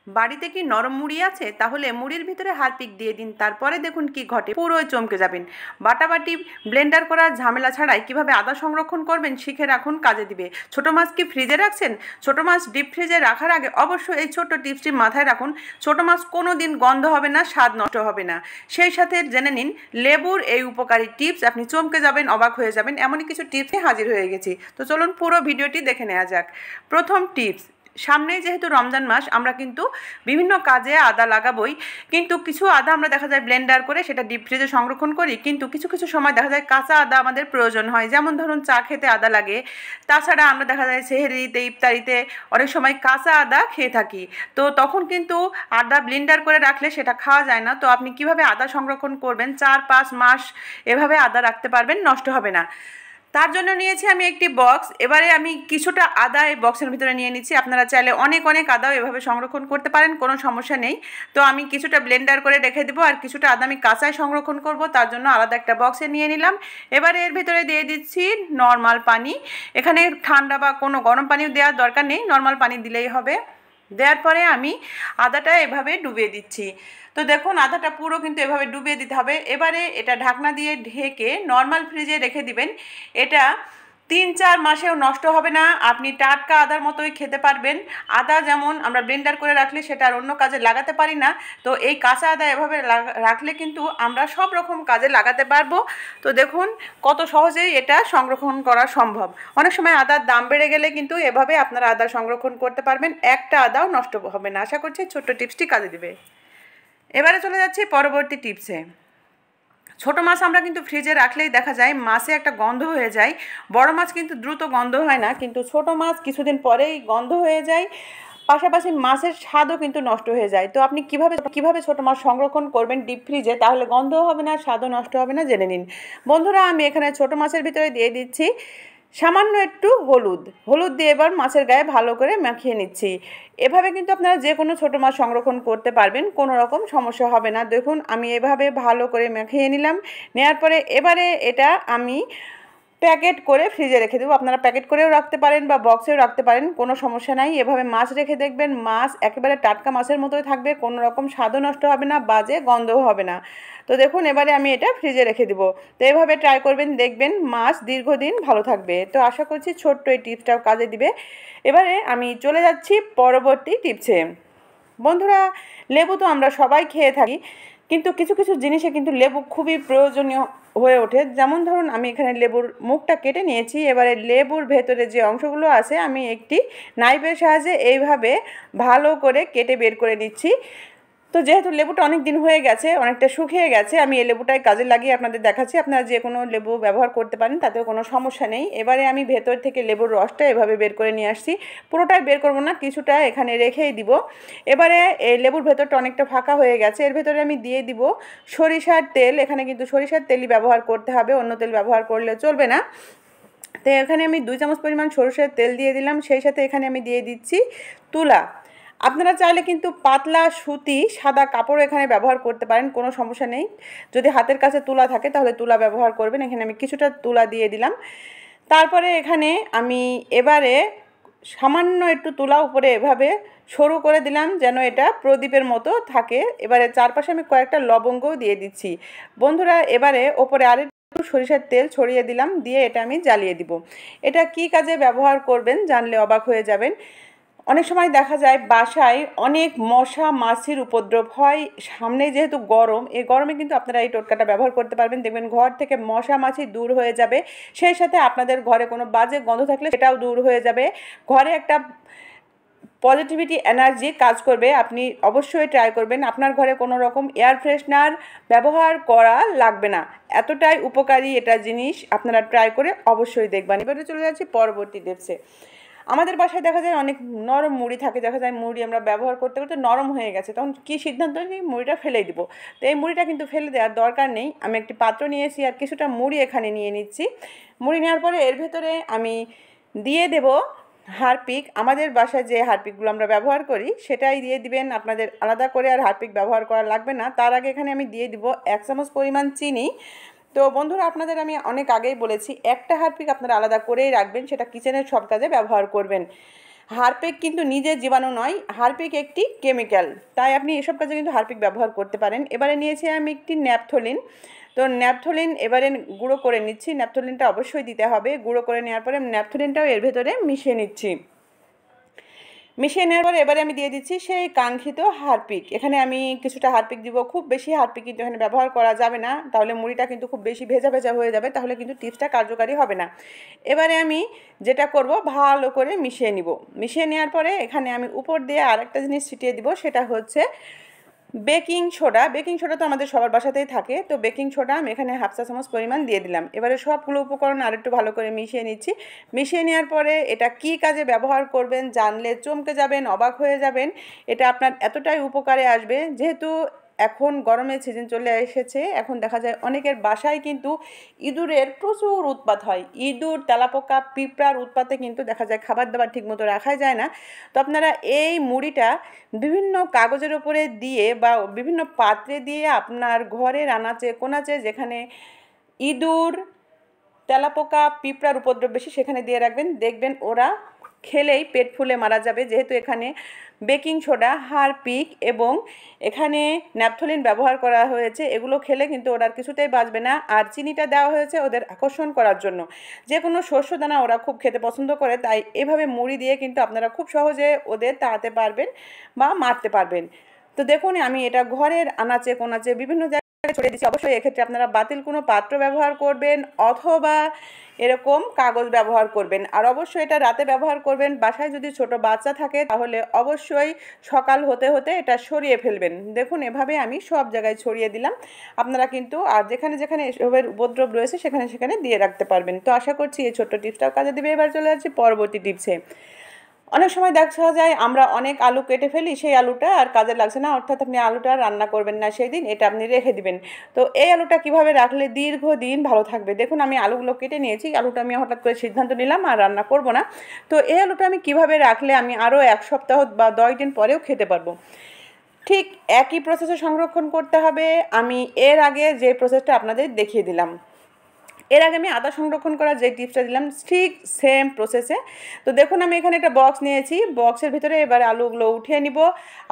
বাড়িতে কি নরম মুড়ি আছে? তাহলে মুড়ির ভিতরে হারপিক দিয়ে দিন, তারপরে দেখুন কি ঘটে, পুরোই চমকে যাবেন। বাটাবাটি ব্লেন্ডার করার ঝামেলা ছাড়াই কিভাবে আদা সংরক্ষণ করবেন শিখে রাখুন, কাজে দিবে। ছোট মাছ কি ফ্রিজে রাখছেন? ছোট মাছ ডিপ ফ্রিজে রাখার আগে অবশ্যই এই ছোট্ট টিপসটি মাথায় রাখুন। ছোট মাছ কোনো দিন গন্ধ হবে না, স্বাদ নষ্ট হবে না। সেই সাথে জেনে নিন লেবুর এই উপকারী টিপস, আপনি চমকে যাবেন, অবাক হয়ে যাবেন, এমনই কিছু টিপসে হাজির হয়ে গেছি। তো চলুন পুরো ভিডিওটি দেখে নেওয়া যাক। প্রথম টিপস, সামনেই যেহেতু রমজান মাস, আমরা কিন্তু বিভিন্ন কাজে আদা লাগাবই, কিন্তু কিছু আদা আমরা দেখা যায় ব্লেন্ডার করে সেটা ডিপ ফ্রিজে সংরক্ষণ করি, কিন্তু কিছু কিছু সময় দেখা যায় কাঁচা আদা আমাদের প্রয়োজন হয়। যেমন ধরুন চা খেতে আদা লাগে, তাছাড়া আমরা দেখা যায় সেহরিতে, ইফতারিতে অনেক সময় কাঁচা আদা খেয়ে থাকি। তো তখন কিন্তু আদা ব্লেন্ডার করে রাখলে সেটা খাওয়া যায় না। তো আপনি কিভাবে আদা সংরক্ষণ করবেন, 4-5 মাস এভাবে আদা রাখতে পারবেন, নষ্ট হবে না। তার জন্য নিয়েছি আমি একটি বক্স। এবারে আমি কিছুটা আদা এই বক্সের ভিতরে নিয়ে নিচ্ছি। আপনারা চাইলে অনেক অনেক আদাও এভাবে সংরক্ষণ করতে পারেন, কোনো সমস্যা নেই। তো আমি কিছুটা ব্লেন্ডার করে রেখে দেবো, আর কিছুটা আদা আমি কাঁচায় সংরক্ষণ করব, তার জন্য আলাদা একটা বক্সে নিয়ে নিলাম। এবারে এর ভিতরে দিয়ে দিচ্ছি নর্মাল পানি। এখানে ঠান্ডা বা কোনো গরম পানিও দেওয়ার দরকার নেই, নর্মাল পানি দিলেই হবে। দেওয়ার পরে আমি আদাটা এভাবে ডুবিয়ে দিচ্ছি। তো দেখুন আদাটা পুরো কিন্তু এভাবে ডুবিয়ে দিতে হবে। এবারে এটা ঢাকনা দিয়ে ঢেকে নর্মাল ফ্রিজে রেখে দিবেন। এটা 3-4 মাসেও নষ্ট হবে না, আপনি টাটকা আদার মতোই খেতে পারবেন। আদা যেমন আমরা ব্লেন্ডার করে রাখলে সেটা আর অন্য কাজে লাগাতে পারি না, তো এই কাঁচা আদা এভাবে রাখলে কিন্তু আমরা সব রকম কাজে লাগাতে পারবো। তো দেখুন কত সহজেই এটা সংরক্ষণ করা সম্ভব। অনেক সময় আদার দাম বেড়ে গেলে কিন্তু এভাবে আপনারা আদা সংরক্ষণ করতে পারবেন, একটা আদাও নষ্ট হবে না। আশা করছি ছোট্ট টিপসটি কাজে দিবে। এবারে চলে যাচ্ছি পরবর্তী টিপসে। ছোট মাছ আমরা কিন্তু ফ্রিজে রাখলেই দেখা যায় মাছে একটা গন্ধ হয়ে যায়। বড় মাছ কিন্তু দ্রুত গন্ধ হয় না, কিন্তু ছোট মাছ কিছুদিন পরেই গন্ধ হয়ে যায়, পাশাপাশি মাছের স্বাদও কিন্তু নষ্ট হয়ে যায়। তো আপনি কিভাবে ছোট মাছ সংরক্ষণ করবেন ডিপ ফ্রিজে, তাহলে গন্ধও হবে না, স্বাদও নষ্ট হবে না, জেনে নিন। বন্ধুরা, আমি এখানে ছোট মাছের ভিতরে দিয়ে দিচ্ছি সামান্য একটু হলুদ দিয়ে এবার মাছের গায়ে ভালো করে মাখিয়ে নিচ্ছি। এভাবে কিন্তু আপনারা যে কোনো ছোটো মাছ সংরক্ষণ করতে পারবেন, কোনো রকম সমস্যা হবে না। দেখুন আমি এভাবে ভালো করে মাখিয়ে নিলাম। নেওয়ার পরে এবারে এটা আমি প্যাকেট করে ফ্রিজে রেখে দেবো। আপনারা প্যাকেট করেও রাখতে পারেন বা বক্সেও রাখতে পারেন, কোনো সমস্যা নাই। এভাবে মাছ রেখে দেখবেন মাছ একেবারে টাটকা মাছের মতোই থাকবে, কোনো রকম স্বাদও নষ্ট হবে না, বাজে গন্ধও হবে না। তো দেখুন এবারে আমি এটা ফ্রিজে রেখে দেবো। তো এভাবে ট্রাই করবেন, দেখবেন মাছ দীর্ঘদিন ভালো থাকবে। তো আশা করছি ছোট্ট এই টিপসটাও কাজে দিবে। এবারে আমি চলে যাচ্ছি পরবর্তী টিপসে। বন্ধুরা, লেবু তো আমরা সবাই খেয়ে থাকি, কিন্তু কিছু কিছু জিনিসে কিন্তু লেবু খুবই প্রয়োজনীয় হয়ে ওঠে। যেমন ধরুন আমি এখানে লেবুর মুখটা কেটে নিয়েছি। এবারে লেবুর ভেতরে যে অংশগুলো আছে আমি একটি নাইফের সাহায্যে এইভাবে ভালো করে কেটে বের করে নিচ্ছি। তো যেহেতু লেবুটা অনেক দিন হয়ে গেছে, অনেকটা শুকিয়ে গেছে, আমি এই লেবুটাই কাজে লাগিয়ে আপনাদের দেখাচ্ছি। আপনারা যে কোনো লেবু ব্যবহার করতে পারেন, তাতেও কোনো সমস্যা নেই। এবারে আমি ভেতর থেকে লেবুর রসটা এভাবে বের করে নিয়ে আসছি। পুরোটাই বের করব না, কিছুটা এখানে রেখেই দিব। এবারে এই লেবুর ভেতরটা অনেকটা ফাঁকা হয়ে গেছে, এর ভেতরে আমি দিয়ে দিব সরিষার তেল। এখানে কিন্তু সরিষার তেলই ব্যবহার করতে হবে, অন্য তেল ব্যবহার করলে চলবে না। তো এখানে আমি 2 চামচ পরিমাণ সরষের তেল দিয়ে দিলাম। সেই সাথে এখানে আমি দিয়ে দিচ্ছি তুলা। আপনারা চাইলে কিন্তু পাতলা সুতি সাদা কাপড় এখানে ব্যবহার করতে পারেন, কোনো সমস্যা নেই। যদি হাতের কাছে তুলা থাকে তাহলে তুলা ব্যবহার করবেন। এখানে আমি কিছুটা তুলা দিয়ে দিলাম। তারপরে এখানে আমি এবারে সামান্য একটু তুলা উপরে এভাবে সরু করে দিলাম, যেন এটা প্রদীপের মতো থাকে। এবারে চারপাশে আমি কয়েকটা লবঙ্গও দিয়ে দিচ্ছি। বন্ধুরা, এবারে ওপরে আরেকটু সরিষার তেল ছড়িয়ে দিলাম, দিয়ে এটা আমি জ্বালিয়ে দিব। এটা কি কাজে ব্যবহার করবেন জানলে অবাক হয়ে যাবেন। অনেক সময় দেখা যায় বাসায় অনেক মশা মাছির উপদ্রব হয়, সামনে যেহেতু গরম, এই গরমে কিন্তু আপনারা এই টোটকাটা ব্যবহার করতে পারবেন। দেখবেন ঘর থেকে মশা মাছি দূর হয়ে যাবে, সেই সাথে আপনাদের ঘরে কোনো বাজে গন্ধ থাকলে সেটাও দূর হয়ে যাবে। ঘরে একটা পজিটিভিটি এনার্জি কাজ করবে। আপনি অবশ্যই ট্রাই করবেন। আপনার ঘরে কোনো রকম এয়ার ফ্রেশনার ব্যবহার করা লাগবে না, এতটাই উপকারী এটা জিনিস। আপনারা ট্রাই করে অবশ্যই দেখবেন। এবারে চলে যাচ্ছি পরবর্তী টিপসে। আমাদের বাসায় দেখা যায় অনেক নরম মুড়ি থাকে, দেখা যায় মুড়ি আমরা ব্যবহার করতে করতে নরম হয়ে গেছে, তখন কী সিদ্ধান্ত নিই, মুড়িটা ফেলেই দিব। তো এই মুড়িটা কিন্তু ফেলে দেওয়ার দরকার নেই। আমি একটি পাত্র নিয়েছি আর কিছুটা মুড়ি এখানে নিয়ে নিচ্ছি। মুড়ি নেওয়ার পরে এর ভেতরে আমি দিয়ে দেব হারপিক। আমাদের বাসায় যে হারপিকগুলো আমরা ব্যবহার করি সেটাই দিয়ে দিবেন, আপনাদের আলাদা করে আর হারপিক ব্যবহার করা লাগবে না। তার আগে এখানে আমি দিয়ে দিব 1 চামচ পরিমাণ চিনি। তো বন্ধুরা, আপনাদের আমি অনেক আগেই বলেছি একটা হারপিক আপনারা আলাদা করেই রাখবেন, সেটা কিচেনের সব কাজে ব্যবহার করবেন। হারপিক কিন্তু নিজে জীবাণু নয়, হারপিক একটি কেমিক্যাল, তাই আপনি এসব কাজে কিন্তু হারপিক ব্যবহার করতে পারেন। এবারে নিয়েছি আমি একটি ন্যাপথলিন। তো ন্যাপথলিন এবারে গুঁড়ো করে নিচ্ছি, ন্যাপথলিনটা অবশ্যই দিতে হবে। গুঁড়ো করে নেওয়ার পরে ন্যাপথলিনটাও এর ভেতরে মিশিয়ে নিচ্ছি। মিশিয়ে নেওয়ার পরে এবারে আমি দিয়ে দিচ্ছি সেই কাঙ্ক্ষিত হারপিক। এখানে আমি কিছুটা হারপিক দিব, খুব বেশি হারপিক কিন্তু এখানে ব্যবহার করা যাবে না, তাহলে মুড়িটা কিন্তু খুব বেশি ভেজা ভেজা হয়ে যাবে, তাহলে কিন্তু টিপসটা কার্যকারী হবে না। এবারে আমি যেটা করব, ভালো করে মিশিয়ে নিব। মিশিয়ে নেওয়ার পরে এখানে আমি উপর দিয়ে আরেকটা জিনিস ছিটিয়ে দিব, সেটা হচ্ছে বেকিং সোডা। বেকিং সোডা তো আমাদের সবার বাসাতেই থাকে, তো বেকিং সোডা আমি এখানে 1/2 চা চামচ পরিমাণ দিয়ে দিলাম। এবারে সবগুলো উপকরণ আরেকটু ভালো করে মিশিয়ে নিচ্ছি। মিশিয়ে নেওয়ার পরে এটা কি কাজে ব্যবহার করবেন জানলে চমকে যাবেন, অবাক হয়ে যাবেন। এটা আপনার এতটাই উপকারে আসবে, যেহেতু এখন গরমের সিজন চলে এসেছে, এখন দেখা যায় অনেকের বাসায় কিন্তু ইঁদুরের প্রচুর উৎপাত হয়। ইঁদুর, তেলাপোকা, পিঁপড়ার উৎপাতে কিন্তু দেখা যায় খাবার দাবার ঠিকমতো রাখা যায় না। তো আপনারা এই মুড়িটা বিভিন্ন কাগজের ওপরে দিয়ে বা বিভিন্ন পাত্রে দিয়ে আপনার ঘরের আনাচে কোনাচে যেখানে ইঁদুর, তেলাপোকা, পিঁপড়ার উপদ্রব বেশি সেখানে দিয়ে রাখবেন। দেখবেন ওরা খেলেই পেট ফুলে মারা যাবে, যেহেতু এখানে বেকিং সোডা, হারপিক এবং এখানে ন্যাপথলিন ব্যবহার করা হয়েছে। এগুলো খেলে কিন্তু ওরা আর কিছুতেই বাঁচবে না। আর চিনিটা দেওয়া হয়েছে ওদের আকর্ষণ করার জন্য। যে কোনো শস্য দানা ওরা খুব খেতে পছন্দ করে, তাই এভাবে মুড়ি দিয়ে কিন্তু আপনারা খুব সহজে ওদের তাড়াতে পারবেন বা মারতে পারবেন। তো দেখুন আমি এটা ঘরের আনাচে কোনাচে বিভিন্ন ছড়িয়ে দিচ্ছি। অবশ্যই এক্ষেত্রে আপনারা বাতিল কোনো পাত্র ব্যবহার করবেন অথবা এরকম কাগজ ব্যবহার করবেন। আর অবশ্যই এটা রাতে ব্যবহার করবেন। বাসায় যদি ছোট বাচ্চা থাকে তাহলে অবশ্যই সকাল হতে হতে এটা সরিয়ে ফেলবেন। দেখুন এভাবে আমি সব জায়গায় ছড়িয়ে দিলাম। আপনারা কিন্তু আর যেখানে যেখানে এসবের উপদ্রব রয়েছে সেখানে সেখানে দিয়ে রাখতে পারবেন। তো আশা করছি এই ছোট্ট টিপসটাও কাজে দেবে। এবার চলে যাচ্ছি পরবর্তী টিপসে। অনেক সময় দেখা যায় আমরা অনেক আলু কেটে ফেলি, সেই আলুটা আর কাজে লাগছে না, অর্থাৎ আপনি আলুটা রান্না করবেন না সেই দিন, এটা আপনি রেখে দিবেন। তো এই আলুটা কিভাবে রাখলে দীর্ঘদিন ভালো থাকবে, দেখুন আমি আলুগুলো কেটে নিয়েছি। আলুটা আমি হঠাৎ করে সিদ্ধান্ত নিলাম আর রান্না করব না। তো এই আলুটা আমি কিভাবে রাখলে আমি আরও 1 সপ্তাহ বা 10 দিন পরেও খেতে পারবো। ঠিক একই প্রসেসে সংরক্ষণ করতে হবে। আমি এর আগে যে প্রসেসটা আপনাদের দেখিয়ে দিলাম, এর আগে আমি আদা সংরক্ষণ করার যে টিপসটা দিলাম ঠিক সেম প্রসেসে। তো দেখুন আমি এখানে একটা বক্স নিয়েছি, বক্সের ভিতরে এবারে আলুগুলো উঠিয়ে নিব।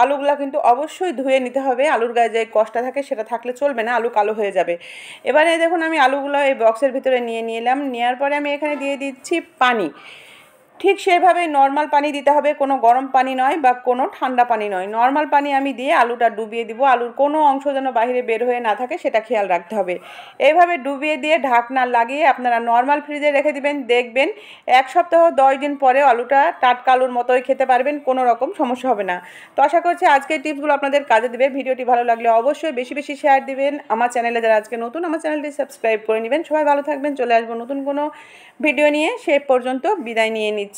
আলুগুলো কিন্তু অবশ্যই ধুয়ে নিতে হবে, আলুর গায়ে যে কষটা থাকে সেটা থাকলে চলবে না, আলু কালো হয়ে যাবে। এবারে দেখুন আমি আলুগুলো এই বক্সের ভিতরে নিয়ে নিলাম। নেওয়ার পরে আমি এখানে দিয়ে দিচ্ছি পানি। ঠিক সেভাবেই নর্মাল পানি দিতে হবে, কোনো গরম পানি নয় বা কোনো ঠান্ডা পানি নয়। নর্মাল পানি আমি দিয়ে আলুটা ডুবিয়ে দিব। আলুর কোনো অংশ যেন বাইরে বের হয়ে না থাকে সেটা খেয়াল রাখতে হবে। এইভাবে ডুবিয়ে দিয়ে ঢাকনা লাগিয়ে আপনারা নর্মাল ফ্রিজে রেখে দিবেন। দেখবেন 1 সপ্তাহ 10 দিন পরেও আলুটা টাটকা আলুর মতোই খেতে পারবেন, কোনো রকম সমস্যা হবে না। তো আশা করছি আজকের টিপসগুলো আপনাদের কাজে দেবে। ভিডিওটি ভালো লাগলে অবশ্যই বেশি বেশি শেয়ার দিবেন। আমার চ্যানেলে যারা আজকে নতুন, আমার চ্যানেলটি সাবস্ক্রাইব করে নেবেন। সবাই ভালো থাকবেন। চলে আসবো নতুন কোনো ভিডিও নিয়ে। সে পর্যন্ত বিদায় নিয়ে নিচ্ছি।